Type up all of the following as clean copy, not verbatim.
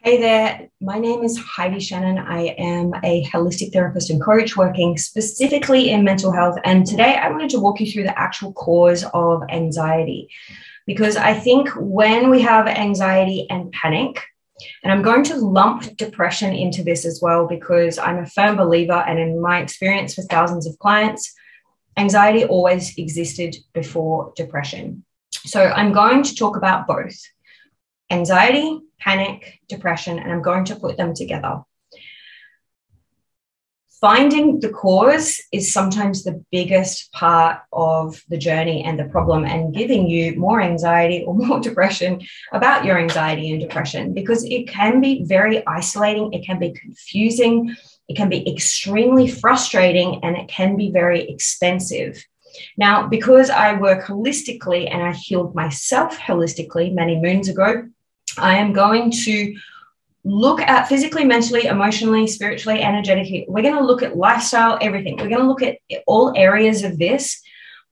Hey there, my name is Heidi Shannon. I am a holistic therapist and coach working specifically in mental health. And today I wanted to walk you through the actual cause of anxiety, because I think when we have anxiety and panic, and I'm going to lump depression into this as well, because I'm a firm believer, and in my experience with thousands of clients, anxiety always existed before depression. So I'm going to talk about both anxiety, panic, depression, and I'm going to put them together. Finding the cause is sometimes the biggest part of the journey and the problem, and giving you more anxiety or more depression about your anxiety and depression, because it can be very isolating, it can be confusing, it can be extremely frustrating, and it can be very expensive. Now, because I work holistically and I healed myself holistically many moons ago, I am going to look at physically, mentally, emotionally, spiritually, energetically. We're going to look at lifestyle, everything. We're going to look at all areas of this,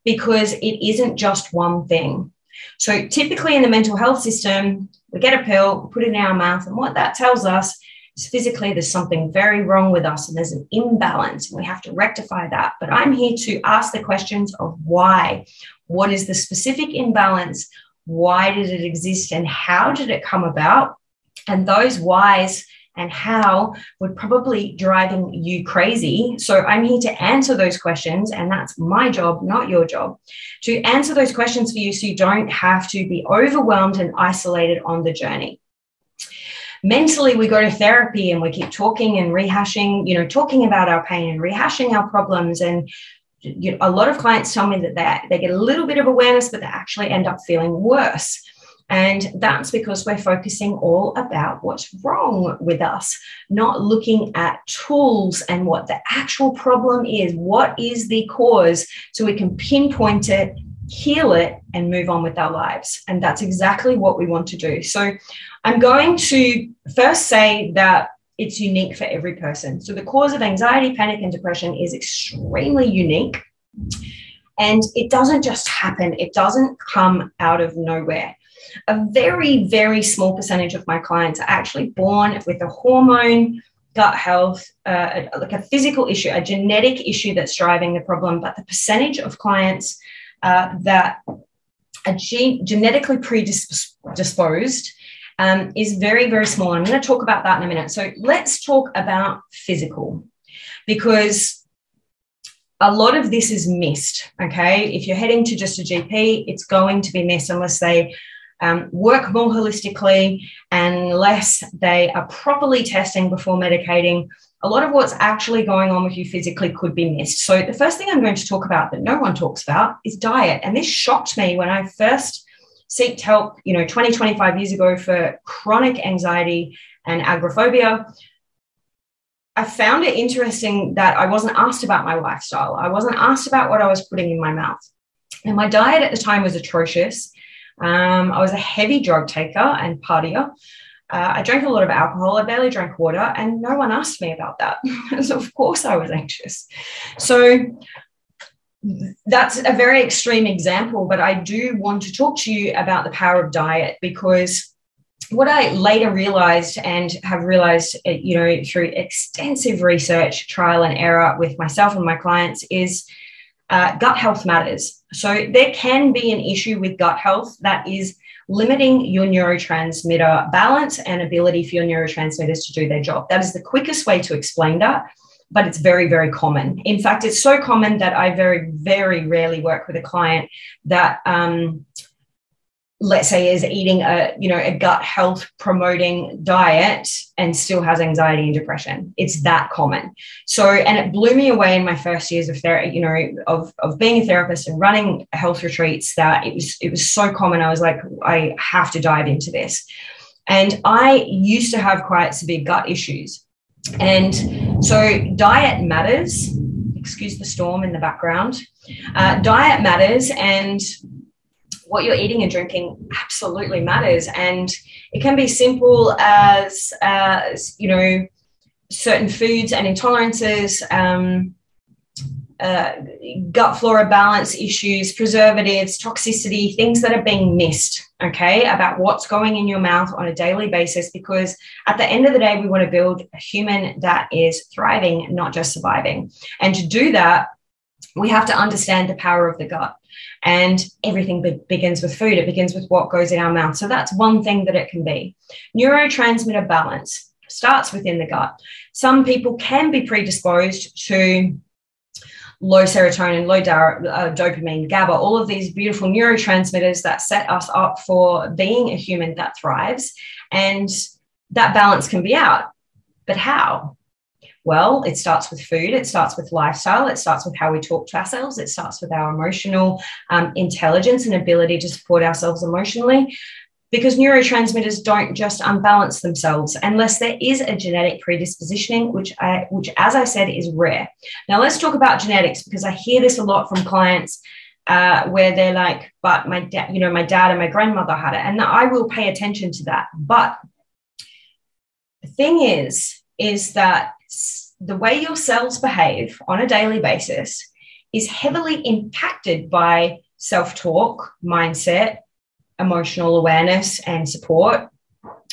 because it isn't just one thing. So typically in the mental health system, we get a pill, put it in our mouth, and what that tells us is physically there's something very wrong with us and there's an imbalance and we have to rectify that. But I'm here to ask the questions of why. What is the specific imbalance? Why did it exist and how did it come about? And those whys and how would probably driving you crazy. So I'm here to answer those questions, and that's my job, not your job, to answer those questions for you so you don't have to be overwhelmed and isolated on the journey. Mentally, we go to therapy and we keep talking and rehashing, talking about our pain and rehashing our problems. And a lot of clients tell me that they get a little bit of awareness, but they actually end up feeling worse. And that's because we're focusing all about what's wrong with us, not looking at tools and what the actual problem is. What is the cause, so we can pinpoint it, heal it, and move on with our lives. And that's exactly what we want to do. So I'm going to first say that it's unique for every person. So the cause of anxiety, panic, and depression is extremely unique. And it doesn't just happen. It doesn't come out of nowhere. A very, very small percentage of my clients are actually born with a hormone, gut health, like a physical issue, a genetic issue that's driving the problem. But the percentage of clients that are genetically predisposed is very, very small. I'm going to talk about that in a minute. So let's talk about physical, because a lot of this is missed, okay? If you're heading to just a GP, it's going to be missed unless they work more holistically, unless they are properly testing before medicating. A lot of what's actually going on with you physically could be missed. So the first thing I'm going to talk about that no one talks about is diet. And this shocked me when I first sought help, 20, 25 years ago for chronic anxiety and agoraphobia. I found it interesting that I wasn't asked about my lifestyle. I wasn't asked about what I was putting in my mouth. And my diet at the time was atrocious. I was a heavy drug taker and partier. I drank a lot of alcohol. I barely drank water, and no one asked me about that. So of course I was anxious. So that's a very extreme example, but I do want to talk to you about the power of diet, because what I later realized and have realized, through extensive research, trial and error with myself and my clients, is gut health matters. So there can be an issue with gut health that is limiting your neurotransmitter balance and ability for your neurotransmitters to do their job. That is the quickest way to explain that, but it's very, very common. In fact, it's so common that I very, very rarely work with a client that, let's say, is eating a gut health promoting diet and still has anxiety and depression. It's that common. So, and it blew me away in my first years of therapy, of being a therapist and running health retreats, that it was so common. I was like, I have to dive into this. And I used to have quite severe gut issues. And so diet matters. Excuse the storm in the background. Diet matters, and what you're eating and drinking absolutely matters. And it can be simple as certain foods and intolerances gut flora balance issues, preservatives, toxicity, things that are being missed, okay, about what's going in your mouth on a daily basis, because at the end of the day, we want to build a human that is thriving, not just surviving. And to do that, we have to understand the power of the gut. And everything begins with food. It begins with what goes in our mouth. So that's one thing that it can be. Neurotransmitter balance starts within the gut. Some people can be predisposed to low serotonin, low dopamine, GABA, all of these beautiful neurotransmitters that set us up for being a human that thrives. And that balance can be out. But how? Well, it starts with food, it starts with lifestyle, it starts with how we talk to ourselves, it starts with our emotional intelligence and ability to support ourselves emotionally, because neurotransmitters don't just unbalance themselves unless there is a genetic predispositioning, which as I said, is rare. Now, let's talk about genetics, because I hear this a lot from clients where they're like, but my dad and my grandmother had it, and I will pay attention to that. But the thing is that the way your cells behave on a daily basis is heavily impacted by self-talk, mindset, emotional awareness and support,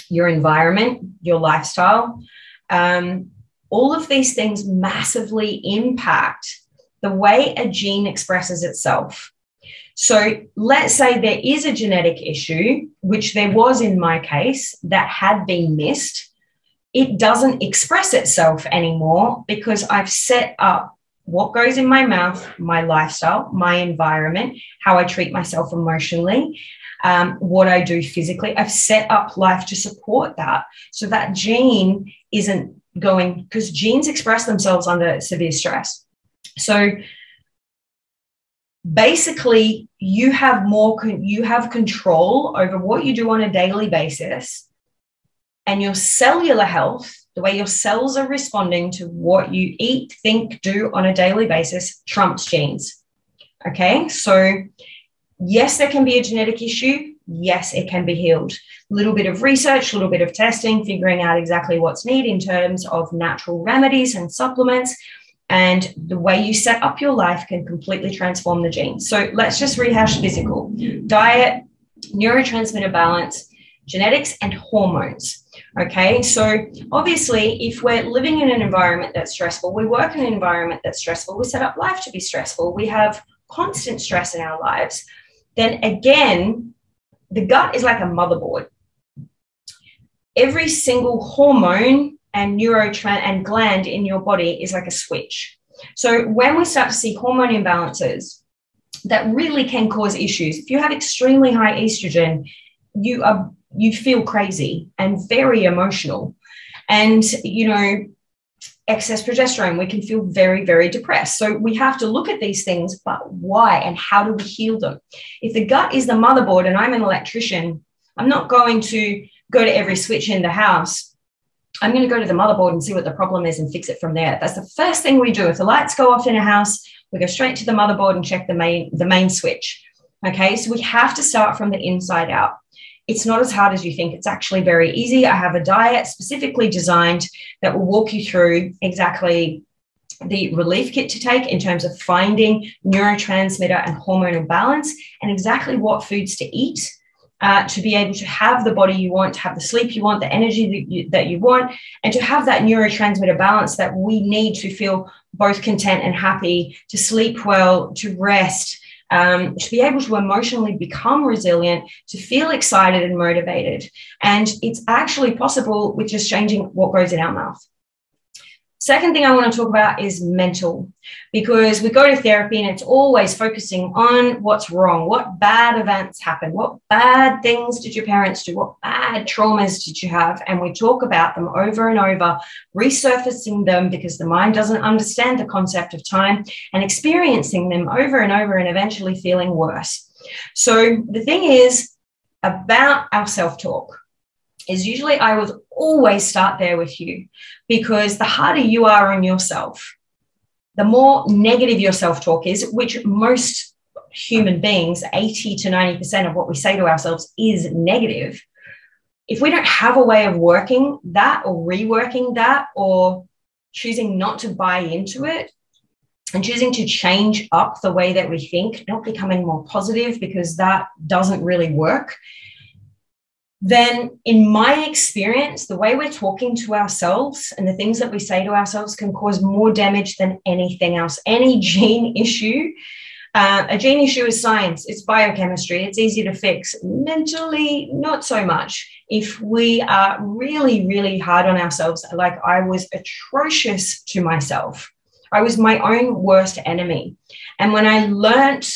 your environment, your lifestyle. All of these things massively impact the way a gene expresses itself. So let's say there is a genetic issue, which there was in my case, that had been missed. It doesn't express itself anymore because I've set up what goes in my mouth, my lifestyle, my environment, how I treat myself emotionally, what I do physically. I've set up life to support that. So that gene isn't going, because genes express themselves under severe stress. So basically, you have control over what you do on a daily basis. And your cellular health, the way your cells are responding to what you eat, think, do on a daily basis, trumps genes. Okay, so yes, there can be a genetic issue. Yes, it can be healed. A little bit of research, a little bit of testing, figuring out exactly what's needed in terms of natural remedies and supplements. And the way you set up your life can completely transform the genes. So let's just rehash physical: diet, neurotransmitter balance, genetics, and hormones. Okay, so obviously, if we're living in an environment that's stressful, we work in an environment that's stressful, we set up life to be stressful, we have constant stress in our lives, then again, the gut is like a motherboard. Every single hormone and and gland in your body is like a switch. So when we start to see hormone imbalances, that really can cause issues. If you have extremely high estrogen, you feel crazy and very emotional. And, excess progesterone, we can feel very, very depressed. So we have to look at these things, but why and how do we heal them? If the gut is the motherboard and I'm an electrician, I'm not going to go to every switch in the house. I'm going to go to the motherboard and see what the problem is and fix it from there. That's the first thing we do. If the lights go off in a house, we go straight to the motherboard and check the main switch. Okay, so we have to start from the inside out. It's not as hard as you think. It's actually very easy. I have a diet specifically designed that will walk you through exactly the relief kit to take in terms of finding neurotransmitter and hormonal balance, and exactly what foods to eat to be able to have the body you want, to have the sleep you want, the energy that you want, and to have that neurotransmitter balance that we need to feel both content and happy, to sleep well, to rest, to be able to emotionally become resilient, to feel excited and motivated. And it's actually possible with just changing what goes in our mouth. Second thing I want to talk about is mental, because we go to therapy and it's always focusing on what's wrong, what bad events happened, what bad things did your parents do, what bad traumas did you have, and we talk about them over and over, resurfacing them because the mind doesn't understand the concept of time, and experiencing them over and over and eventually feeling worse. So the thing is about our self-talk is usually I would always start there with you, because the harder you are on yourself, the more negative your self-talk is, which most human beings, 80 to 90% of what we say to ourselves is negative. If we don't have a way of working that or reworking that or choosing not to buy into it, and choosing to change up the way that we think, not becoming more positive, because that doesn't really work, then in my experience, the way we're talking to ourselves and the things that we say to ourselves can cause more damage than anything else. Any gene issue, a gene issue is science, it's biochemistry, it's easy to fix. Mentally, not so much. If we are really, really hard on ourselves, like I was atrocious to myself, I was my own worst enemy. And when I learnt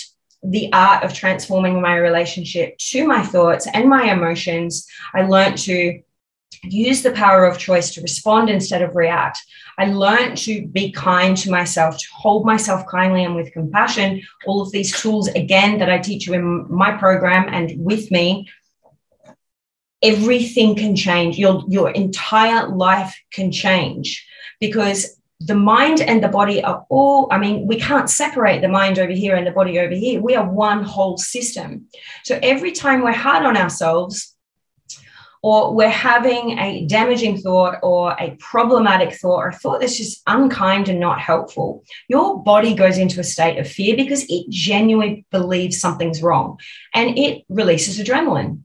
the art of transforming my relationship to my thoughts and my emotions, I learned to use the power of choice to respond instead of react. I learned to be kind to myself, to hold myself kindly and with compassion. All of these tools, again, that I teach you in my program and with me, everything can change. Your entire life can change, because the mind and the body are all, I mean, we can't separate the mind over here and the body over here. We are one whole system. So every time we're hard on ourselves, or we're having a damaging thought or a problematic thought or a thought that's just unkind and not helpful, your body goes into a state of fear because it genuinely believes something's wrong, and it releases adrenaline.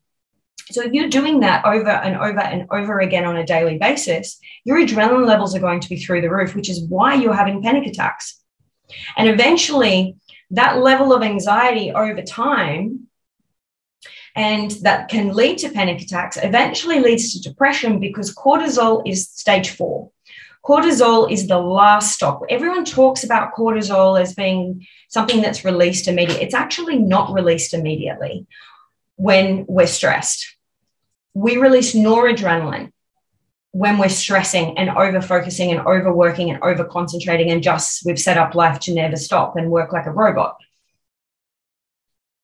So if you're doing that over and over and over again on a daily basis, your adrenaline levels are going to be through the roof, which is why you're having panic attacks. And eventually, that level of anxiety over time, and that can lead to panic attacks, eventually leads to depression, because cortisol is stage 4. Cortisol is the last stop. Everyone talks about cortisol as being something that's released immediately. It's actually not released immediately when we're stressed. We release noradrenaline when we're stressing and over-focusing and overworking and over-concentrating, and just we've set up life to never stop and work like a robot.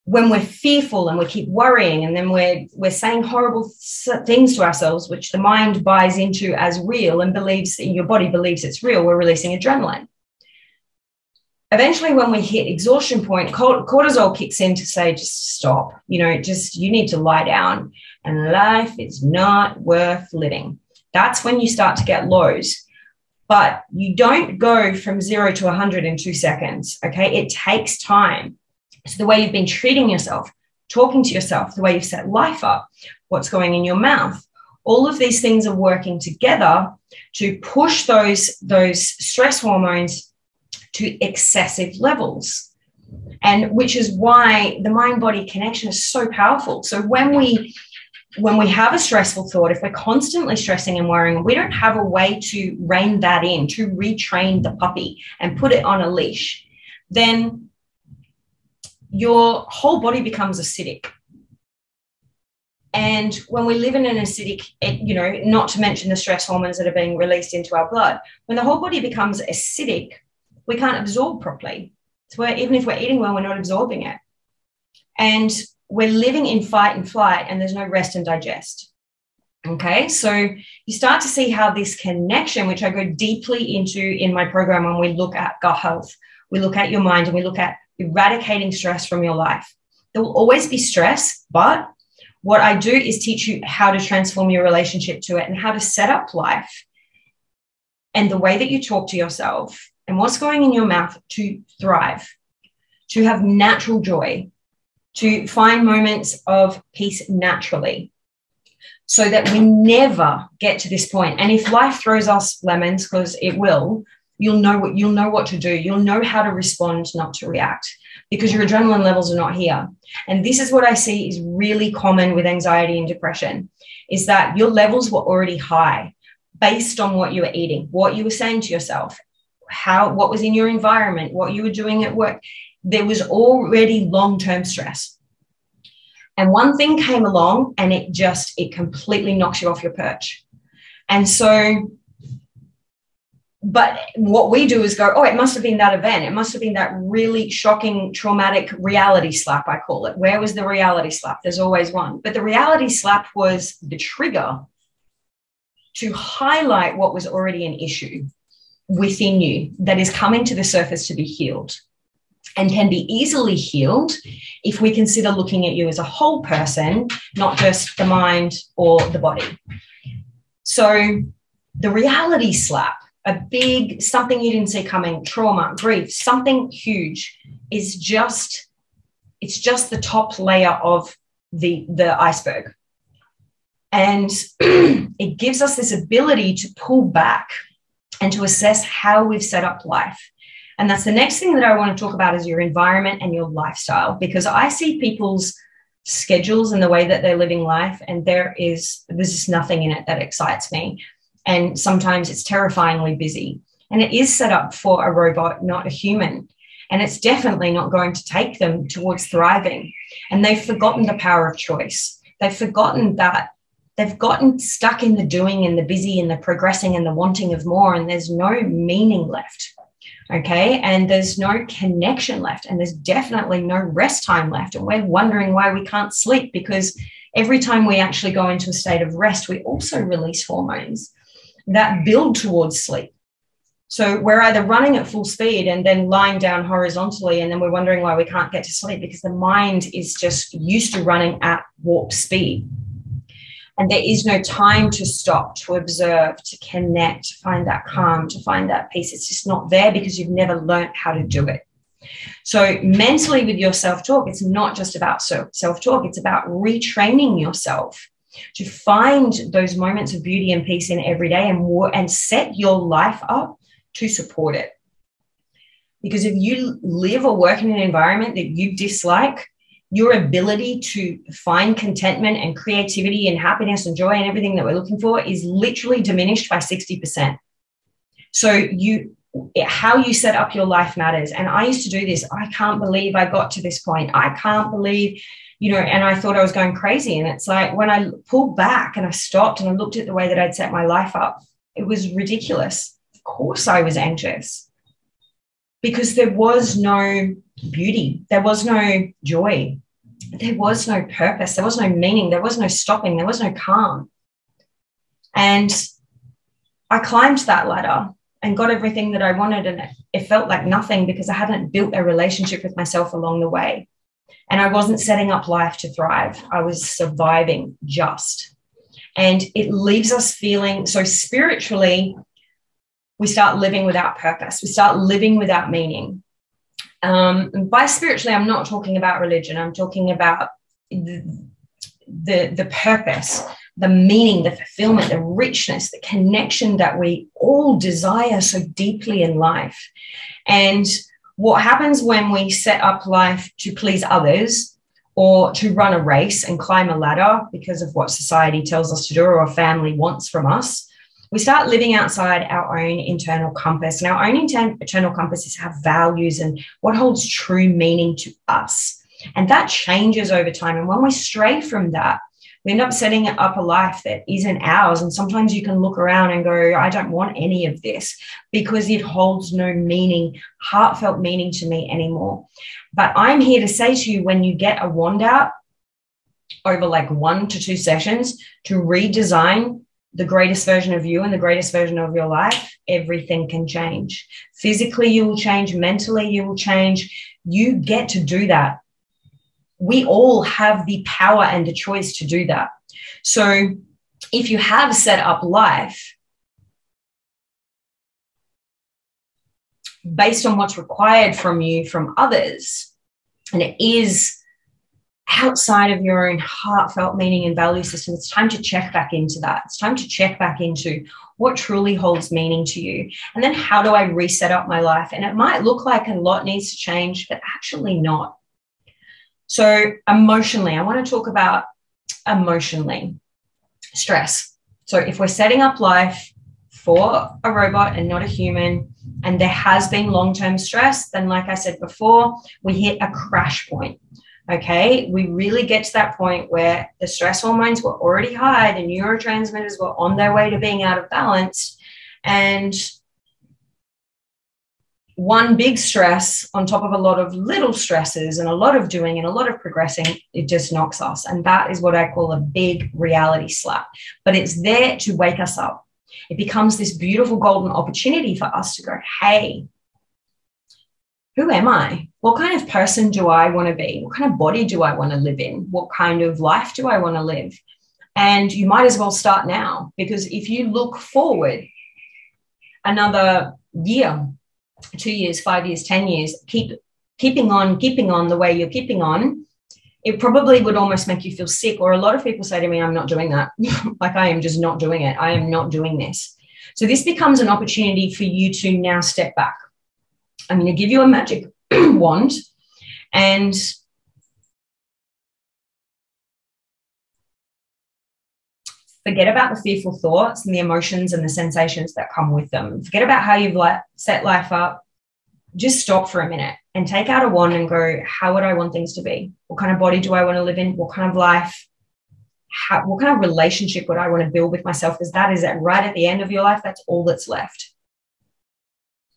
When we're fearful and we keep worrying, and then we're saying horrible things to ourselves, which the mind buys into as real and believes, your body believes it's real, we're releasing adrenaline. Eventually, when we hit exhaustion point, cortisol kicks in to say, just stop, you need to lie down, and life is not worth living. That's when you start to get lows. But you don't go from 0 to 100 in 2 seconds, okay? It takes time. So the way you've been treating yourself, talking to yourself, the way you've set life up, what's going in your mouth, all of these things are working together to push those stress hormones to excessive levels, and which is why the mind-body connection is so powerful. So when we have a stressful thought, if we're constantly stressing and worrying, we don't have a way to rein that in, to retrain the puppy and put it on a leash, then your whole body becomes acidic. And when we live in an acidic, not to mention the stress hormones that are being released into our blood, when the whole body becomes acidic, we can't absorb properly. So even if we're eating well, we're not absorbing it. And we're living in fight and flight, and there's no rest and digest. Okay, so you start to see how this connection, which I go deeply into in my program when we look at gut health, we look at your mind, and we look at eradicating stress from your life. There will always be stress, but what I do is teach you how to transform your relationship to it and how to set up life and the way that you talk to yourself and what's going in your mouth to thrive, to have natural joy, to find moments of peace naturally, so that we never get to this point. And if life throws us lemons, because it will, you'll know what to do. You'll know how to respond, not to react, because your adrenaline levels are not here. And this is what I see is really common with anxiety and depression, is that your levels were already high based on what you were eating, what you were saying to yourself, what was in your environment, what you were doing at work. There was already long-term stress. And one thing came along and it completely knocks you off your perch. And so, but what we do is go, oh, it must have been that event. It must have been that really shocking, traumatic reality slap, I call it. Where was the reality slap? There's always one. But the reality slap was the trigger to highlight what was already an issue within you that is coming to the surface to be healed, and can be easily healed if we consider looking at you as a whole person, not just the mind or the body. So the reality slap, a big something you didn't see coming, trauma, grief, something huge is just, it's just the top layer of the iceberg. And it gives us this ability to pull back and to assess how we've set up life. And that's the next thing that I want to talk about, is your environment and your lifestyle, because I see people's schedules and the way that they're living life, and there's just nothing in it that excites me. And sometimes it's terrifyingly busy, and it is set up for a robot, not a human. And it's definitely not going to take them towards thriving. And they've forgotten the power of choice. They've forgotten that. They've gotten stuck in the doing and the busy and the progressing and the wanting of more, and there's no meaning left. Okay. And there's no connection left, and there's definitely no rest time left. And we're wondering why we can't sleep, because every time we actually go into a state of rest, we also release hormones that build towards sleep. So we're either running at full speed and then lying down horizontally, and then we're wondering why we can't get to sleep, because the mind is just used to running at warp speed. And there is no time to stop, to observe, to connect, to find that calm, to find that peace. It's just not there, because you've never learned how to do it. So mentally, with your self-talk, it's not just about self-talk. It's about retraining yourself to find those moments of beauty and peace in every day, and set your life up to support it. Because if you live or work in an environment that you dislike, your ability to find contentment and creativity and happiness and joy and everything that we're looking for is literally diminished by 60%. So how you set up your life matters. And I used to do this. I can't believe I got to this point. I can't believe, and I thought I was going crazy. And it's like, when I pulled back and I stopped and I looked at the way that I'd set my life up, it was ridiculous. Of course I was anxious, because there was no beauty. There was no joy. There was no purpose. There was no meaning. There was no stopping. There was no calm. And I climbed that ladder and got everything that I wanted. And it felt like nothing, because I hadn't built a relationship with myself along the way. And I wasn't setting up life to thrive. I was surviving just. And it leaves us feeling, so spiritually, we start living without purpose. We start living without meaning. And by spiritually, I'm not talking about religion. I'm talking about the purpose, the meaning, the fulfillment, the richness, the connection that we all desire so deeply in life. And what happens when we set up life to please others, or to run a race and climb a ladder because of what society tells us to do, or a family wants from us, we start living outside our own internal compass. And our own internal compass is our values and what holds true meaning to us. And that changes over time. And when we stray from that, we end up setting up a life that isn't ours. And sometimes you can look around and go, I don't want any of this, because it holds no meaning, heartfelt meaning to me anymore. But I'm here to say to you, when you get a wand out over like 1 to 2 sessions to redesign the greatest version of you and the greatest version of your life, everything can change. Physically, you will change. Mentally, you will change. You get to do that. We all have the power and the choice to do that. So if you have set up life based on what's required from you from others, and it is outside of your own heartfelt meaning and value system, it's time to check back into that. It's time to check back into what truly holds meaning to you. And then how do I reset up my life? And it might look like a lot needs to change, but actually not. So emotionally, I want to talk about emotionally stress. So if we're setting up life for a robot and not a human, and there has been long-term stress, then like I said before, we hit a crash point. Okay, we really get to that point where the stress hormones were already high, the neurotransmitters were on their way to being out of balance, and one big stress on top of a lot of little stresses and a lot of doing and a lot of progressing, it just knocks us. And that is what I call a big reality slap. But it's there to wake us up. It becomes this beautiful golden opportunity for us to go, hey, who am I? What kind of person do I want to be? What kind of body do I want to live in? What kind of life do I want to live? And you might as well start now, because if you look forward another year, 2 years, 5 years, 10 years, keeping on the way you're keeping on, it probably would almost make you feel sick. Or a lot of people say to me, I'm not doing that. Like, I am just not doing it. I am not doing this. So this becomes an opportunity for you to now step back. I'm going to give you a magic wand, and forget about the fearful thoughts and the emotions and the sensations that come with them. Forget about how you've set life up. Just stop for a minute and take out a wand and go, how would I want things to be? What kind of body do I want to live in? What kind of life? What kind of relationship would I want to build with myself? Because that is right at the end of your life. That's all that's left.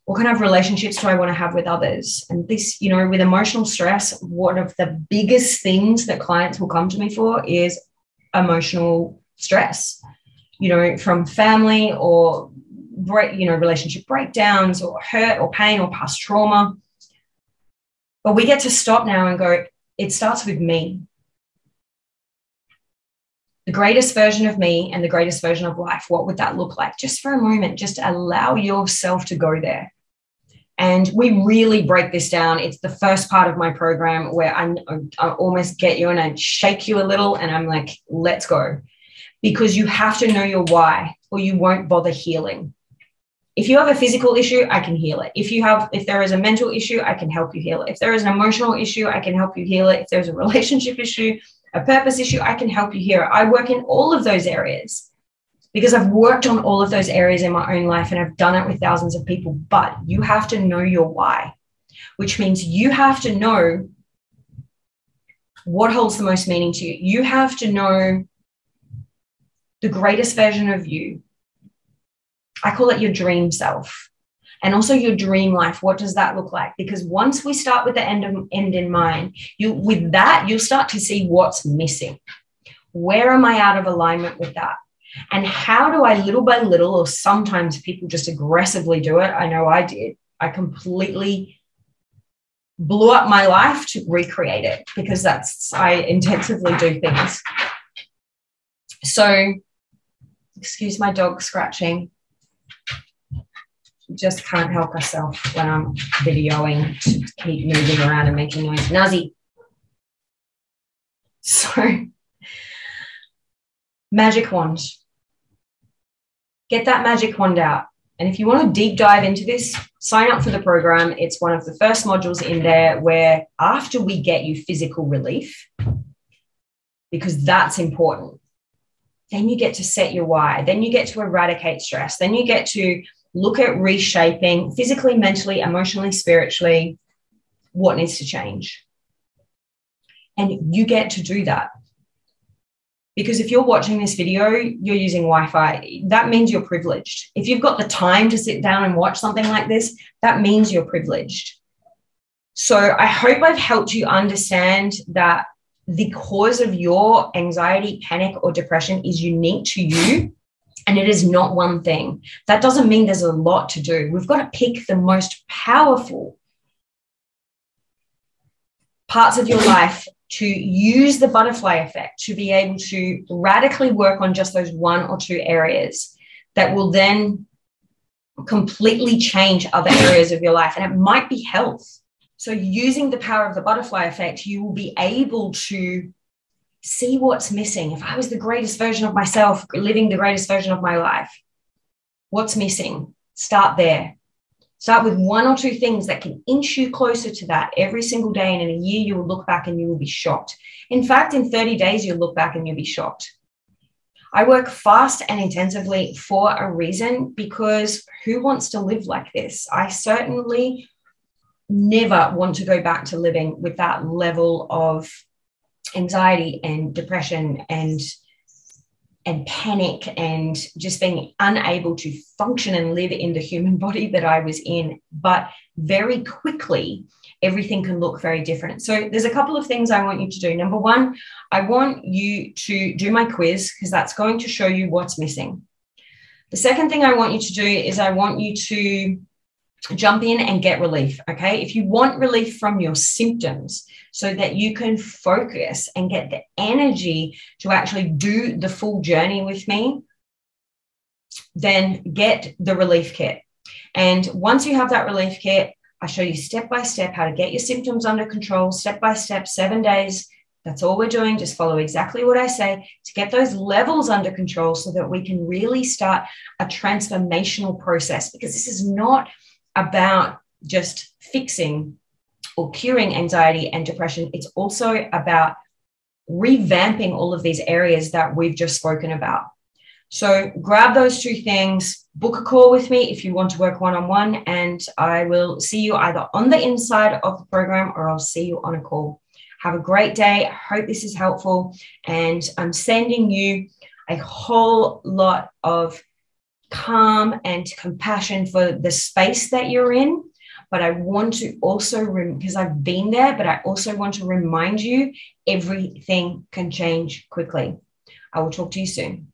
What kind of relationships do I want to have with others? And this, with emotional stress, one of the biggest things that clients will come to me for is emotional stress, from family or relationship breakdowns or hurt or pain or past trauma. But we get to stop now and go, it starts with me. The greatest version of me and the greatest version of life, what would that look like? Just for a moment, just allow yourself to go there. And we really break this down. It's the first part of my program where I almost get you and I shake you a little and I'm like, let's go. Because you have to know your why or you won't bother healing. If you have a physical issue, I can heal it. If there is a mental issue, I can help you heal it. If there is an emotional issue, I can help you heal it. If there's a relationship issue, a purpose issue, I can help you heal it. I work in all of those areas because I've worked on all of those areas in my own life and I've done it with thousands of people. But you have to know your why, which means you have to know what holds the most meaning to you. You have to know the greatest version of you. I call it your dream self, and also your dream life. What does that look like? Because once we start with the end in mind, you'll start to see what's missing. Where am I out of alignment with that? And how do I, little by little, or sometimes people just aggressively do it? I know I did. I completely blew up my life to recreate it because I intensively do things. So, excuse my dog scratching. She just can't help herself when I'm videoing to keep moving around and making noise. Nuzzy. So, magic wand. Get that magic wand out. And if you want to deep dive into this, sign up for the program. It's one of the first modules in there where after we get you physical relief, because that's important, then you get to set your why. Then you get to eradicate stress. Then you get to look at reshaping physically, mentally, emotionally, spiritually, what needs to change. And you get to do that. Because if you're watching this video, you're using Wi-Fi. That means you're privileged. If you've got the time to sit down and watch something like this, that means you're privileged. So I hope I've helped you understand that the cause of your anxiety, panic, or depression is unique to you, and it is not one thing. That doesn't mean there's a lot to do. We've got to pick the most powerful parts of your life to use the butterfly effect to be able to radically work on just those 1 or 2 areas that will then completely change other areas of your life. And it might be health. So using the power of the butterfly effect, you will be able to see what's missing. If I was the greatest version of myself, living the greatest version of my life, what's missing? Start there. Start with 1 or 2 things that can inch you closer to that every single day. And in a year, you will look back and you will be shocked. In fact, in 30 days, you'll look back and you'll be shocked. I work fast and intensively for a reason, because who wants to live like this? I certainly never want to go back to living with that level of anxiety and depression and panic and just being unable to function and live in the human body that I was in. But very quickly, everything can look very different. So there's a couple of things I want you to do. Number 1, I want you to do my quiz, because that's going to show you what's missing. The second thing I want you to do is I want you to jump in and get relief, okay? If you want relief from your symptoms so that you can focus and get the energy to actually do the full journey with me, then get the relief kit. And once you have that relief kit, I show you step by step how to get your symptoms under control, step by step, 7 days. That's all we're doing. Just follow exactly what I say to get those levels under control so that we can really start a transformational process, because this is not about just fixing or curing anxiety and depression. It's also about revamping all of these areas that we've just spoken about. So grab those two things, book a call with me if you want to work one-on-one, and I will see you either on the inside of the program or I'll see you on a call. Have a great day. I hope this is helpful, and I'm sending you a whole lot of calm and compassion for the space that you're in. But I want to also, because I've been there, but I also want to remind you everything can change quickly. I will talk to you soon.